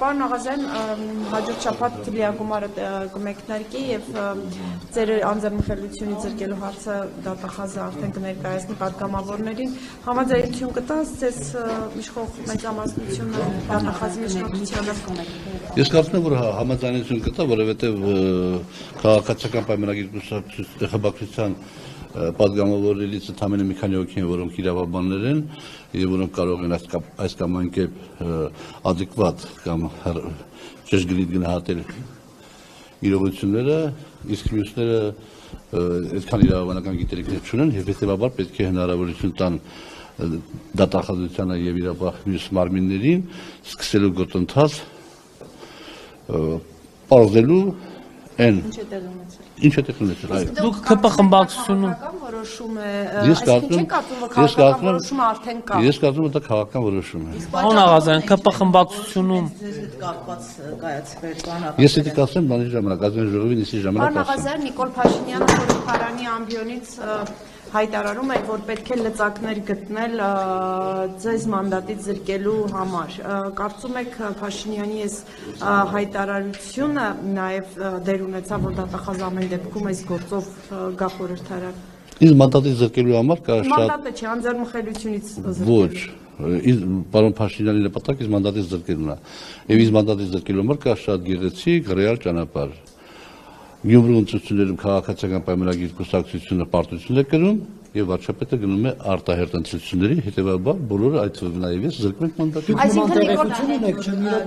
Պարոն Աղազյան, հաջորդ շաբաթ լիագումարը կմեկնարկի եւ ձեր անձեռնմխելիությունից զրկելու հարցը դատախազը արդեն կներկայացնի պատգամավորներին։ Համաձայնություն կտաս ձեզ իշխող մեծամասնությունը դատախազի միջնորդությանը։ Ես կարծում եմ, որ համաձայնություն կտա, որովհետեւ քաղաքացիական պայմանագիր խմբակցության պատգամավորներից ընդամենը մի քանի հոգի են, որոնք իրավաբաններ են եւ որոնք կարող են այս կամ այն կերպ adekvat կամ ճշգրիտ գնահատել իրողությունները, իսկ մյուսները այդքան իրավաբանական գիտելիքներ չունեն եւ հետեւաբար պետք է հնարավորություն տան դատախազությանը եւ իրավապահ մարմիններին սկսելու գործընթաց պարզելու այն ինչ է տեղ ունեցել, այո։ Դուք ԿՊ խմբակցությունում որոշում է, Ես այսինքն կարծում եք քաղաքական որոշումը արդեն կա։ Ես կարծում եմ դա քաղաքական որոշում է։ Պարոն Աղազյան, ԿՊ խմբակցությունում Ես դա կասեմ բանի ժամանակ, ազգային ժողովի նիստի ժամանակ Պարոն Աղազյան, Նիկոլ Փաշինյանը Խորհրդարանի ամբիոնից հայտարարում է, որ պետք է լծակներ գտնել ձեզ մանդատից զրկելու համար։ Կարծում եք Փաշինյանի այս հայտարարությունը նաև դեր ունեցավ, որ դատախազ ամեն դեպքում այս գործով գա խորհրդարան։ Ինձ մանդատից զրկելու համար կա շատ Մանդատը չէ, անձեռնմխելիությունից Ոչ, պարոն Փաշինյանի նպատակը ինձ մանդատից զրկելն է։ Եվ ինձ մանդատից զրկելու համար կա շատ գեղեցիկ ռեալ ճանապարհ։ Գյումրու ընտրություններում քաղաքացիական պայմանագիր կուսակցությունը պարտություն է կրում եւ վարչապետը գնում է արտահերտ ընտրությունների, հետեւաբար բոլորը այդ թվում նաեւ ես զրկում ենք մանդատից։ Այսինքն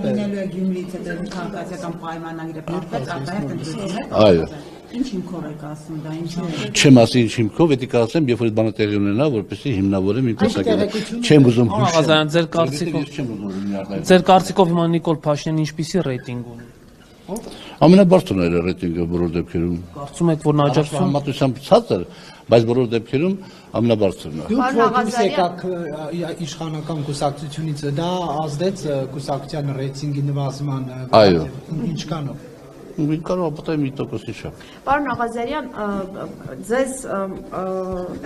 լինելու է Գյումրիից հետո քաղաքացիական պայմանագիրը պարտվեց արտահերտ ընտրություններ։ Այո։ Ինչ հիմքով եք ասում դա, ինչ է։ Չեմ ասի ինչ հիմքով, դա կասեմ, երբ որ բանը տեղի ունենա, որպեսզի հիմնավորեմ իմ տեսակետը։ Չեմ ուզում Աղազյան, ձեր կարծիքով հիմա Նիկոլ Փաշինյանը ինչպիսի ռեյտինգ ունի։ Ամենաբարձրն է ռեյտինգը բոլոր դեպքերում։ Կարծում եք, որ նա աջակցություն Համատությամբ ցածր, բայց բոլոր դեպքերում ամենաբարձրն է։ Դուք որպես եկաք իշխանական կուսակցությունից, դա ազդեց կուսակցության ռեյտինգի նվազման։ Այո։ Ինչքանով։ Մենք կարող ապտայ մի տոկոսի շապ։ Պարոն Աղազարյան, ձեզ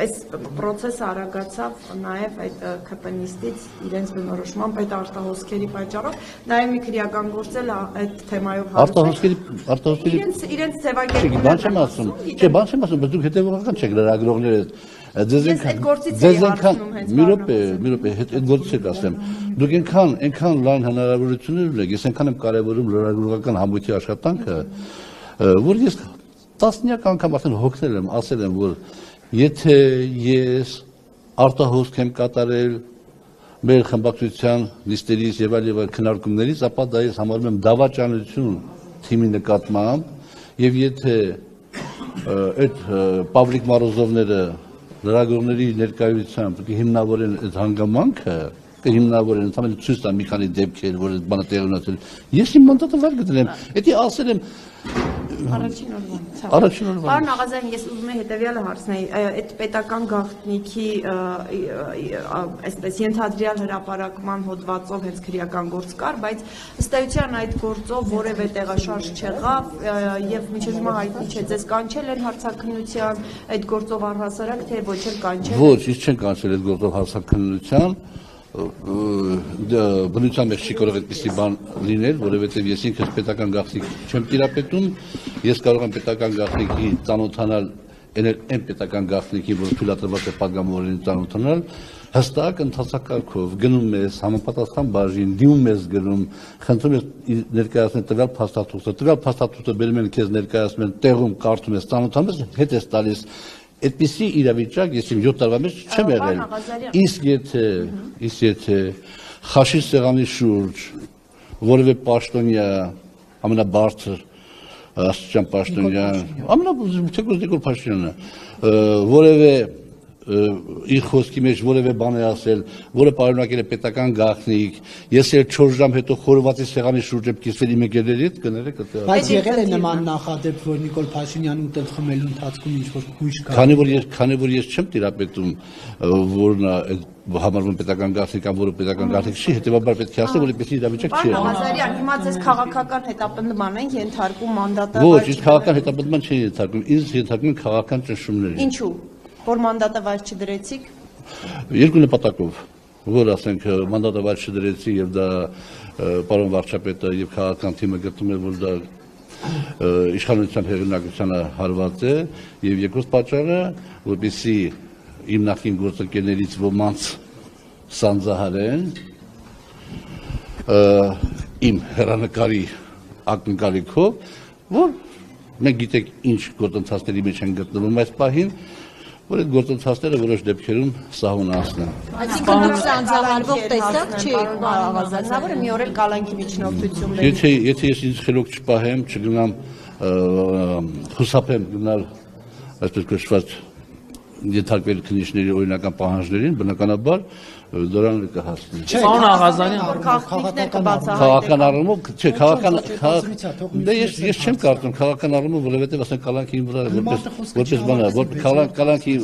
այս process-ը արագացավ նաև այդ ԿՊ-նիստից իրենց բնորոշմամբ այդ արտահոսքերի պատճառով, նաև մի քրեական գործել այդ թեմայով Արտահոսքերի իրենց ձևակերպումն բան չեմ ասում, չէ, բան չեմ ասում, բայց դուք հետևողական չեք լրագրողները Ձեզ մի րոպե, այդ գործից եք ասեմ, դուք այնքան լայն հնարավորություններ ունեք, ես այնքան եմ կարևորում լրագրողական համույթի աշխատանքը, որ ես տասնյակ անգամ արդեն հոգնել եմ, ասել եմ, որ եթե ես արտահոսք եմ կատարել մեր խմբակցության նիստերից եւ այլ քննարկումներից, ապա դա ես համարում եմ դավաճանություն թիմի նկատմամբ եւ եթե այդ Պավլիկ Մարոզովները լրագրողների ներկայությամբ հիմնավորեն այդ հանգամանքը, կհիմնավորեն ընդհանրապես ցույց տան մի քանի դեպքեր, որ այդ բանը տեղի ունեցել։ Ես իմ մանդատը վար գտնեմ։ Դա ասել եմ Առաջին օրվան։ Առաջին օրվան։ Պարոն Աղազյան, ես ուզում եմ հետևյալը հարցնել, այդ պետական գաղտնիքի այսպես ենթադրյալ հրապարակման հոդվածով հենց քրեական գործ կար, բայց ըստ էության այդ գործով որևէ տեղաշարժ չեղավ եւ մինչեւ հիմա հայտնի չէ, ձեզ կանչել են հարցաքննության այդ գործով առհասարակ թե ոչ էլ կանչել։ Ոչ, ես չեմ կանչել այդ գործով հարցաքննության։ Բնության մեջ չի կարող այդպիսի բան լինել, որովհետև ես ինքս պետական գաղտնիք չեմ տիրապետում, ես կարող եմ պետական գաղտնիքի ծանոթանալ այն պետական գաղտնիքի, որ թույլատրված է պատգամավորին ծանոթանալ, հստակ ընթացակարգով գնում ես համապատասխան բաժին, դիմում ես գնում, խնդրում ես ներկայացնել տվյալ փաստաթուղթը բերում են քեզ ներկայացնում են, տեղում կարդում ես, ծանոթանում ես, հետ ես տալիս Այդպիսի իրավիճակ ես իմ 7 տարվա մեջ չեմ եղել։ Իսկ եթե խաշի սեղանի շուրջ որևէ պաշտոնյա ամենաբարձր աստիճան պաշտոնյա, թեկուզ Նիկոլ Փաշինյանը, որևէ իր խոսքի մեջ որևէ բան է ասել, որը պարունակել է պետական գաղտնիք, ես էլ 4 ժամ հետո խորովածի սեղանի շուրջ եմ կիսվել իմ ընկերների հետ, կներեք դա։ Բայց եղել է նման նախադեպ, որ Նիկոլ Փաշինյանը ուտել խմելու ընթացքում ինչ-որ հույս կա։ Քանի որ ես չեմ տիրապետում, որն համարվում պետական գաղտնիք կամ որը պետական գաղտնիք չի, հետեւաբար պետք է ասել, որ այդպեսի իրավիճակ չի եղել։ Աղազարյան, հիմա ձեզ քաղաքական հետապնդման են ենթարկում մանդատը։ Ոչ, իսկ քաղաքական հետապնդման չի ենթարկում, ինձ ենթարկում են քաղաքական ճնշումների։ Ինչու՞։ Որ մանդատը վայր չդրեցիք։ Երկու նպատակով, որ ասենք մանդատը վայր չդրեցի եւ դա պարոն վարչապետը եւ քաղաքական թիմը գտնում է, որ դա իշխանության հեղինակությանը հարված է, եւ երկրորդ պատճառը, որպեսզի իմ նախկին գործընկերներից ոմանց սանձահարեն իմ հեռանկարի ակնկալիքով, որ մենք գիտեք ինչ գործընթացների մեջ են գտնվում այս պահին, որ այդ գործընթացները որոշ դեպքերում սահմանացնեն։ Այսինքն դուք սանձահարվող տեսակ չի Աղազարյանը, մի օր էլ կալանքի միջնորդություն Եթե ես ինձ խելոք չպահեմ, չգնամ խուսափեմ գնալ այսպես կոչված ենթարկվել քննիչների օրինական պահանջներին, բնականաբար դրան կհասնի։ Պարոն Աղազարյան, քաղաքներ կբացահայտեն։ Քաղաքական առումով, չէ, դե ես չեմ կարծում քաղաքական առումով, որովհետև ասենք կալանքի վրա որպես բան, որ կալանքի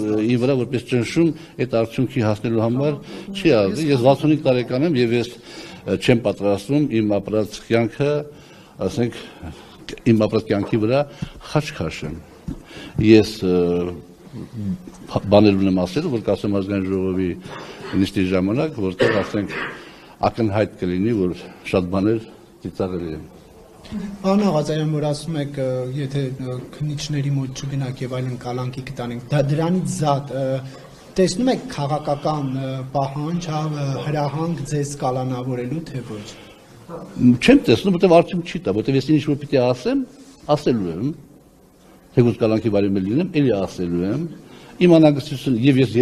վրա որպես ճնշում այդ արդյունքի հասնելու համար չի արվի։ Ես 65 տարեկան եմ եւ ես չեմ պատրաստվում իմ ապրած կյանքը, ասենք իմ ապրած կյանքի վրա խաչ քաշեմ։ Ես բաներ ունեմ ասել, որ կասեմ ազգային ժողովի նիստի ժամանակ, որտեղ ասենք ակնհայտ կլինի, որ շատ բաներ ծիծաղելի են։ Պարոն Աղազարյան, որ ասում եք, եթե քննիչների մոտ չգնաք եւ այլն կալանքի կտանենք, դա դրանից զատ տեսնում եք քաղաքական պահանջ, հրահանգ ձեզ կալանավորելու, թե ոչ։ Չեմ տեսնում, որտեղ արդյունք չի տա, որտեղ ես ինչ որ պիտի ասեմ, ասելու եմ, թեկուզ կալանքի բարի մել լինեմ, էլի ասելու եմ, իմ անհանգստությունը եւ ես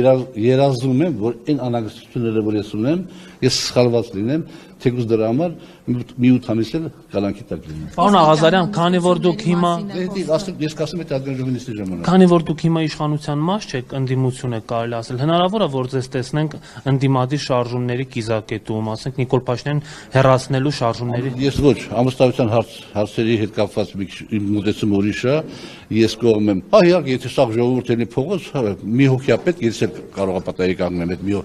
երազում եմ, որ այն անհանգստությունները, որ ես ունեմ, ես սխալված լինեմ, թեկուզ դրա համար մի 8 ամիս էլ կալանքի տակ լինեմ։ Պարոն Աղազարյան, քանի որ դուք հիմա Ես կասեմ այդ ազգային ժողովի նիստի ժամանակ։ Քանի որ դուք հիմա իշխանության մաս չեք, ընդդիմություն եք կարելի ասել, հնարավոր է որ ձեզ տեսնենք ընդդիմադիր շարժումների կիզակետում, ասենք Նիկոլ Փաշինյանին հեռացնելու շարժումների։ Ես ոչ, ամուսնության հարցերի հետ կապված իմ մոտեցումը ուրիշ է, ես կողմ եմ։ Հա, իհարկե, եթե սա ժողովուրդի փողոց, մի հոգյապետ ես էլ կարող եմ պատահի կանգնեմ այդ մի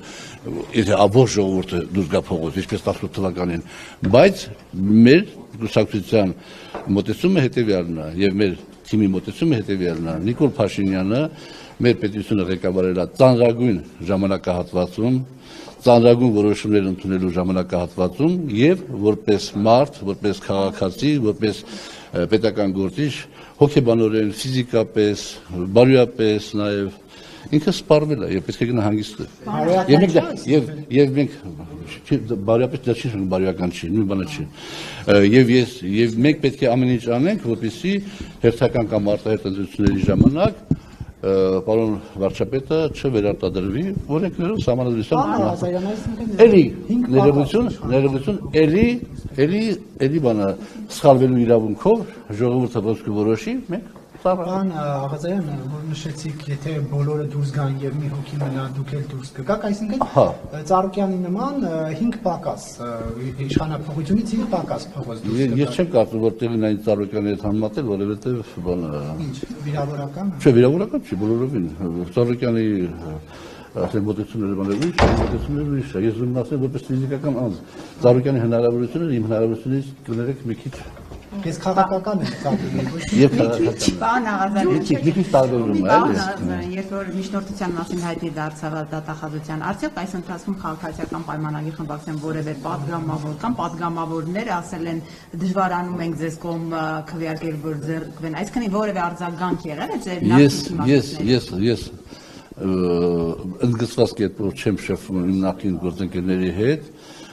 եթե ավոր ժողովուրդը դուրս գա փողոց, ինչպես 18 թվականին, բայց մեր կուսակցության մոտեցումը հետևյալն է եւ մեր թիմի մոտեցումը հետևյալն է։ Նիկոլ Փաշինյանը մեր պետությունը ղեկավարել է ծանրագույն ժամանակահատվածում, ծանրագույն որոշումներ ընդունելու ժամանակահատվածում եւ որպես մարդ, որպես քաղաքացի, որպես պետական գործիչ, հոգեբանորեն, ֆիզիկապես, բարոյապես նաեւ ինքը սպառվել է եւ պետք է գնա հանգիստը։ Եվ մենք բարոյապես դա չի բարոյական չի, նույն բանը չի։ Եվ մենք պետք է ամեն ինչ անենք, որպեսզի հերթական կամ արտահայտ ընտրությունների ժամանակ պարոն վարչապետը չվերարտադրվի, օրենքներով սահմանադրության։ Էլի ներողություն, էլի բանը սխալվելու իրավունքով ժողովուրդը ոսկու որոշի, մենք Պարոն Աղազարյան, որ նշեցիք, եթե բոլորը դուրս գան եւ մի հոգի մնա, դուք էլ դուրս կգաք, այսինքն Ծառուկյանի նման 5 պակաս, իշխանափոխությունից 5 պակաս փողոց դուրս կգաք։ Ես չեմ կարծում, որ տեղին այն Ծառուկյանի հետ համատել, որովհետեւ բանը վիրավորական։ Չէ, վիրավորական չի, բոլորովին։ Ծառուկյանի ասել մոտեցումները ուրիշ է, ես ուզում ասել որպես ֆիզիկական անձ։ Ծառուկյանի հնարավորությունները իմ հնարավորությունից կներեք մի քիչ Ես քաղաքական եմ ծառայել, ոչ Եվ քաղաքական։ Պարոն Աղազարյան, մի քիչ տարբերվում է, այլ երբ որ միջնորդության մասին հայտնի դարձավ դատախազության, արդյոք այս ընթացքում քաղաքացիական պայմանագիր խմբակցության որևէ падգամավոր կամ падգամավորներ ասել են դժվարանում ենք ձեզ կողմ քվեարկել, որ ձեռքվեն, այսինքն որևէ արձագանք եղել է ձեր նախկին Ես ընդգծված կերպով չեմ շփվում իմ նախկին գործընկերների հետ,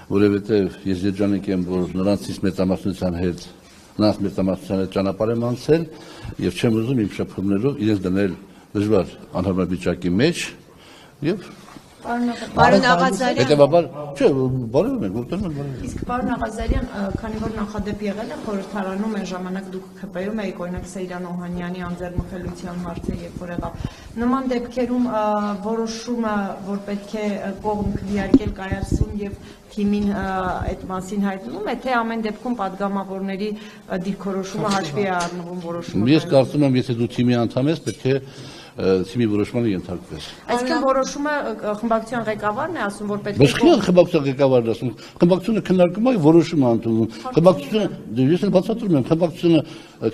որովհետև ես երջանիկ եմ, որ նրանցից մեծամասնության հետ նրանց մեծամասնության հետ ճանապարհ եմ անցել եւ չեմ ուզում իմ շփումներով իրենց դնել դժվար անհարմար վիճակի մեջ եւ Պարոն Աղազարյան, հետեւաբար, չէ, բոլորը մենք ուտում ենք։ իսկ պարոն Աղազարյան, քանի որ նախադեպ եղել է խորհրդարանում, այն ժամանակ դուք ԿՊ-ում էիք, օրինակ Սեյրան Օհանյանի անձեռնմխելիության հարցը երբ որ եղավ, նման դեպքերում որոշումը, որ պետք է կողմ քվեարկել կայացում եւ թիմին այդ մասին հայտնում է, թե ամեն դեպքում падգամավորների դիրքորոշումը հաշվի է առնվում որոշումը։ Ես կարծում եմ, եթե դու թիմի անդամ ես, պետք է թիմի որոշմանը ենթարկվես։ Այսինքն որոշումը խմբակցության ղեկավարն է ասում, որ պետք է։ Բայց քիչ խմբակցության ղեկավարն ասում, խմբակցությունը քննարկում է, որոշում է ընդունում։ Խմբակցությունը ես էլ բացատրում եմ, խմբակցությունը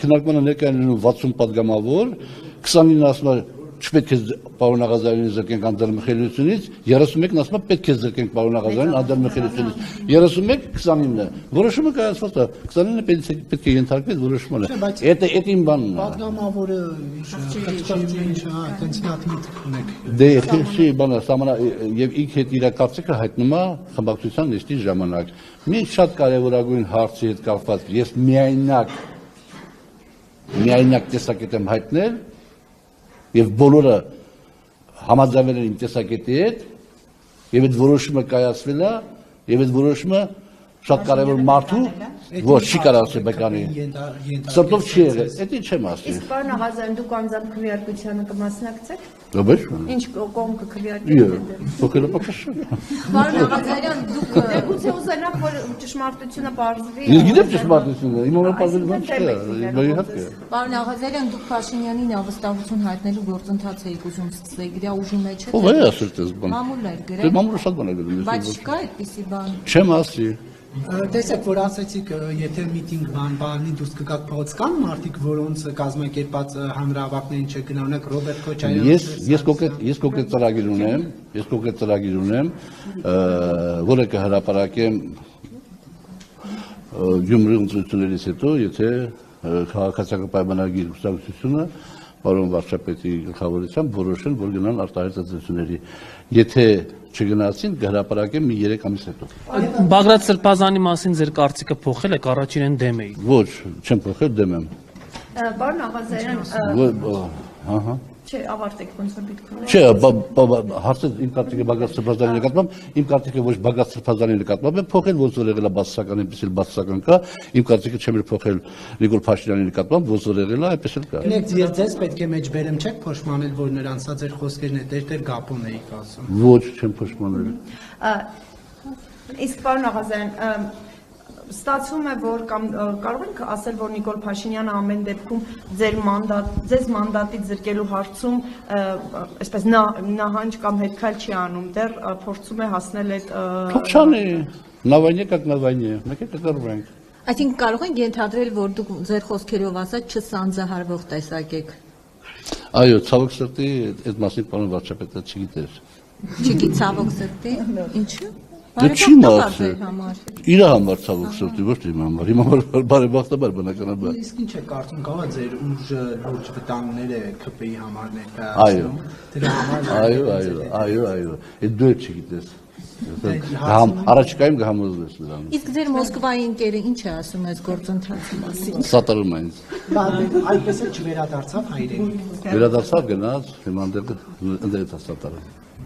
քննարկմանը ներկայանում 60 падգամավոր, 29 ասում է չպետք է պարոն Աղազարյանին զրկենք անդրմխելությունից, 31-ն ասում է պետք է զրկենք պարոն Աղազարյանին անդրմխելությունից, 31-29-ը որոշումը կայացված է, 29-ը պետք է ենթարկվի որոշմանը, այդ իմ բանն է։ Պատգամավորը ունեք։ Դե խիսի բանը սամանա եւ ինքը հետ իր կարծիքը հայտնում է խմբակցության նիստի ժամանակ։ Մի շատ կարևորագույն հարցի հետ կապված ես միայնակ տեսակետ եմ հայտնել եւ բոլորը համաձայնել են իմ տեսակետի հետ եւ այդ որոշումը կայացվել է եւ այդ որոշումը շատ կարևոր մարդու ոչ չի կարող ասել բեկանի սրտով չի եղել դա չեմ ասի Իսկ պարոն Աղազարյան դուք անձամբ քվեարկությանը կմասնակցեք Ո՞վ Ինչ կողմ կքվեարկեք փոքր փոքր Պարոն Աղազարյան դուք գուցե ուզենաք որ ճշմարտությունը բարձվի Ես գիտեմ ճշմարտությունը իմ համար բարձր բան չէ իհարկե Պարոն Աղազարյան, դուք Փաշինյանին ավստահություն հայտնելու գործընթաց եք ուզում սկսել, դրա ուժի մեջ եք։ Ո՞վ է ասել դες բան Մամուլ էր Դե գրել։ մամուլը շատ բան է գրել Բայց չկա այդպիսի բան։ Չեմ ասի Տեսեք, որ ասեցիք, եթե միտինգ բանի դուրս կգաք փողոց կան մարդիկ, որոնց կազմակերպած հանրահավաքներին չգնանք Ռոբերտ Քոչարյանը Ես կոնկրետ ծրագիր ունեմ, որը կհրապարակեմ Գյումրի ընտրություններից հետո, եթե քաղաքացիական պայմանագիր կուսակցությունը պարոն վարչապետի գլխավորությամբ որոշեն, որ գնան արտահայտ ընտրությունների։ Եթե չգնացին, կհրապարակեմ մի 3 ամիս հետո։ Բագրատ Սրբազանի մասին ձեր կարծիքը փոխել եք, առաջ իրեն դեմ էիք։ Ոչ, չեմ փոխել, դեմ եմ։ Պարոն Աղազարյան Ահա։ Չէ, ավարտեք ոնց որ պիտի Չէ, հարցը իմ կարծիքը Բագրատ Սրբազանի նկատմամբ, իմ կարծիքը ոչ Բագրատ Սրբազանի նկատմամբ է փոխել, ոնց որ եղել է բացասական, այնպես էլ բացասական կա, իմ կարծիքը չեմ էլ փոխել Նիկոլ Փաշինյանի նկատմամբ, ոնց որ եղել է, այնպես էլ կա։ Նեք ձեզ պետք է մեջ բերեմ չեք փոշմանել, որ նրանց սա ձեր խոսքերն է դեր գապոն էիք ասում։ Ոչ, չեմ փոշմանել։ Իսկ պարոն Աղազարյան ստացվում է որ կամ կարող ենք ասել որ Նիկոլ Փաշինյանը ամեն դեպքում ձեզ մանդատից զրկելու հարցում այսպես նահանջ կամ հետքայլ չի անում դեռ փորձում է հասնել այդ Թոքչանի նավայնի как նավայնի մեկ է կգրվենք Այսինքն կարող ենք ենթադրել, որ դուք ձեր խոսքերով ասած չսանձահարվող տեսակ եք։ Այո, ցավոք սրտի այդ մասին պարոն վարչապետը չգիտեր։ Չգիտի ցավոք սրտի, ինչու՞։ Դե չի Բարեբախտաբար համար։ Իր համար ցավոք սրտի ոչ թե իմ համար։ Իմ համար բարեբախտաբար բնականաբար։ Իսկ ինչ է կարծում կարող է ձեր ուժը լուրջ վտանգներ է ԿՊ-ի համար ներկայացնում։ Դրա համար Այո։ Այդ դու չգիտես։ Առաջիկայում կհամոզվես նրան։ Իսկ ձեր Մոսկվայի ընկերը ինչ է ասում այս գործընթացի մասին։ Սատարում է ինձ։ այդպես էլ չվերադարձավ հայրենիք։ Վերադարձավ գնաց, հիմա ընդդեմ է սատարում։